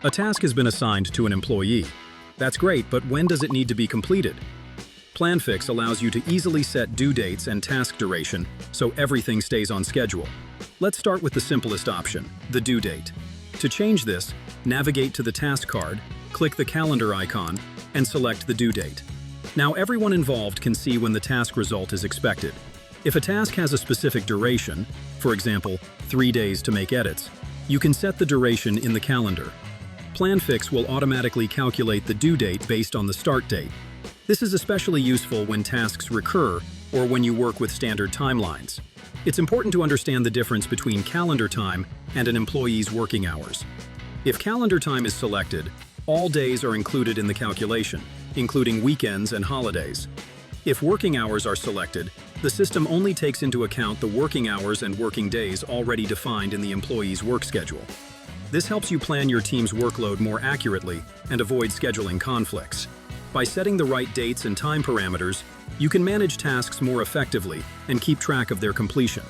A task has been assigned to an employee. That's great, but when does it need to be completed? Planfix allows you to easily set due dates and task duration so everything stays on schedule. Let's start with the simplest option, the due date. To change this, navigate to the task card, click the calendar icon, and select the due date. Now everyone involved can see when the task result is expected. If a task has a specific duration, for example, 3 days to make edits, you can set the duration in the calendar. Planfix will automatically calculate the due date based on the start date. This is especially useful when tasks recur or when you work with standard timelines. It's important to understand the difference between calendar time and an employee's working hours. If calendar time is selected, all days are included in the calculation, including weekends and holidays. If working hours are selected, the system only takes into account the working hours and working days already defined in the employee's work schedule. This helps you plan your team's workload more accurately and avoid scheduling conflicts. By setting the right dates and time parameters, you can manage tasks more effectively and keep track of their completion.